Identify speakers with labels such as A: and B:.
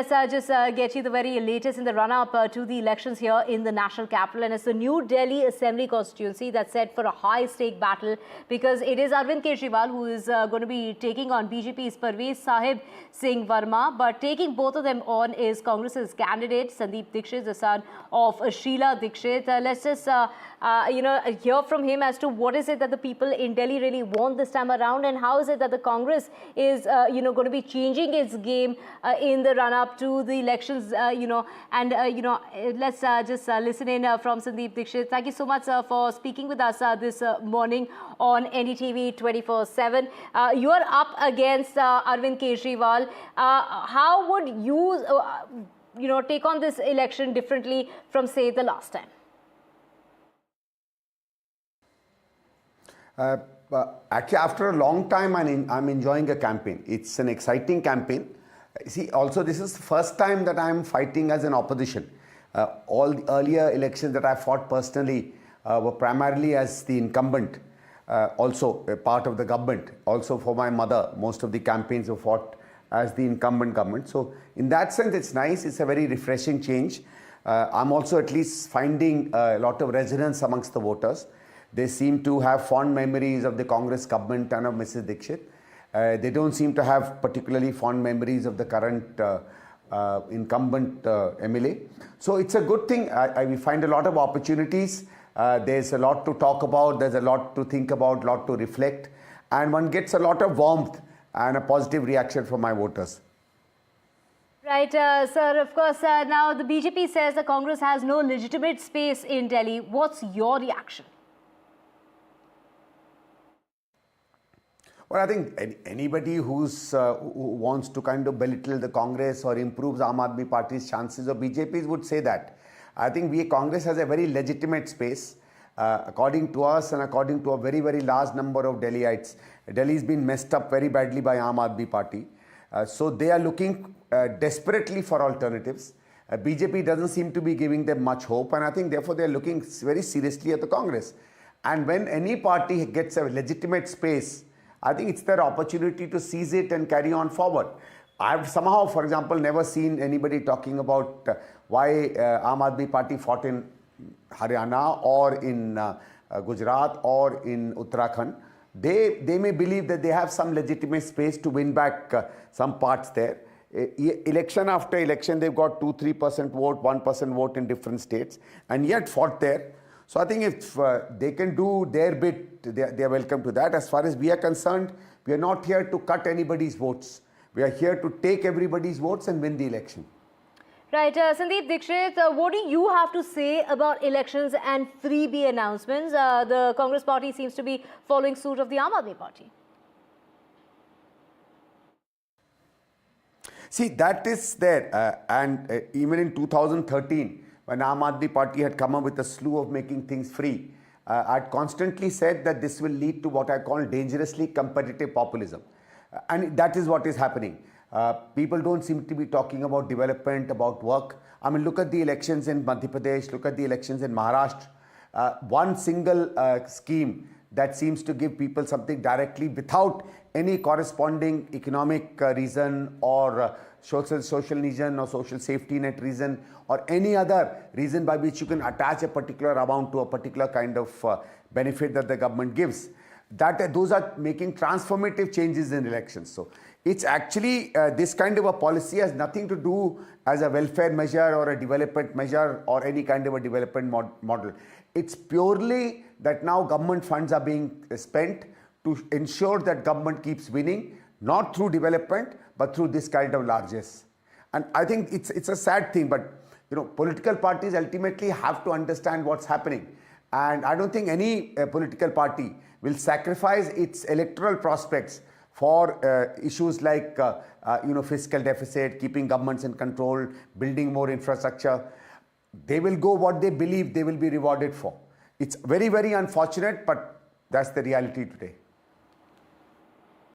A: let's just get you the very latest in the run-up to the elections here in the national capital. And it's the New Delhi Assembly constituency that's set for a high-stake battle, because it is Arvind Kejriwal who is going to be taking on BJP's Parvesh Sahib Singh Verma. But taking both of them on is Congress's candidate, Sandeep Dikshit, the son of Sheila Dikshit. Let's just hear from him as to what is it that the people in Delhi really want this time around, and how is it that the Congress is going to be changing its game in the run-up to the elections, let's just listen in from Sandeep Dikshit. Thank you so much, sir, for speaking with us this morning on NDTV 24/7. You are up against Arvind Kejriwal. How would you, take on this election differently from, say, the last time?
B: Actually, after a long time, I'm enjoying a campaign. It's an exciting campaign. See, also, this is the first time that I'm fighting as an opposition. All the earlier elections that I fought personally were primarily as the incumbent, also a part of the government. Also for my mother, most of the campaigns were fought as the incumbent government. So in that sense, it's nice. It's a very refreshing change. I'm also at least finding a lot of resonance amongst the voters. They seem to have fond memories of the Congress government and of Mrs. Dikshit. They don't seem to have particularly fond memories of the current incumbent MLA. So it's a good thing. We find a lot of opportunities. There's a lot to talk about. There's a lot to think about, a lot to reflect. And one gets a lot of warmth and a positive reaction from my voters.
A: Right, sir. Of course, now the BJP says the Congress has no legitimate space in Delhi. What's your reaction?
B: Well, I think anybody who wants to kind of belittle the Congress or improves Aam Aadmi Party's chances or BJP's would say that. I think Congress has a very legitimate space. According to us and according to a very, very large number of Delhiites, Delhi's been messed up very badly by Aam Aadmi Party. So they are looking desperately for alternatives. BJP doesn't seem to be giving them much hope, and I think therefore they are looking very seriously at the Congress. And when any party gets a legitimate space, I think it's their opportunity to seize it and carry on forward. I've somehow, for example, never seen anybody talking about why Aam Aadmi Party fought in Haryana or in Gujarat or in Uttarakhand. They may believe that they have some legitimate space to win back some parts there. Election after election, they've got 2-3% vote, 1% vote in different states, and yet fought there. So I think if they can do their bit, they are welcome to that. As far as we are concerned, we are not here to cut anybody's votes. We are here to take everybody's votes and win the election.
A: Right. Sandeep Dikshit, what do you have to say about elections and freebie announcements? The Congress party seems to be following suit of the Aam Aadmi Party.
B: See, that is there. And even in 2013, when Aam Aadmi Party had come up with a slew of making things free, I had constantly said that this will lead to what I call dangerously competitive populism. And that is what is happening. People don't seem to be talking about development, about work. I mean, look at the elections in Madhya Pradesh, look at the elections in Maharashtra. One single scheme that seems to give people something directly without any corresponding economic reason or social reason or social safety net reason or any other reason by which you can attach a particular amount to a particular kind of benefit that the government gives. Those are making transformative changes in elections. So it's actually this kind of a policy has nothing to do as a welfare measure or a development measure or any kind of a development model. It's purely that now government funds are being spent to ensure that government keeps winning, not through development, but through this kind of largesse. And I think it's a sad thing, but political parties ultimately have to understand what's happening. And I don't think any political party will sacrifice its electoral prospects for issues like fiscal deficit, keeping governments in control, building more infrastructure. They will go what they believe they will be rewarded for. It's very, very unfortunate, but that's the reality today.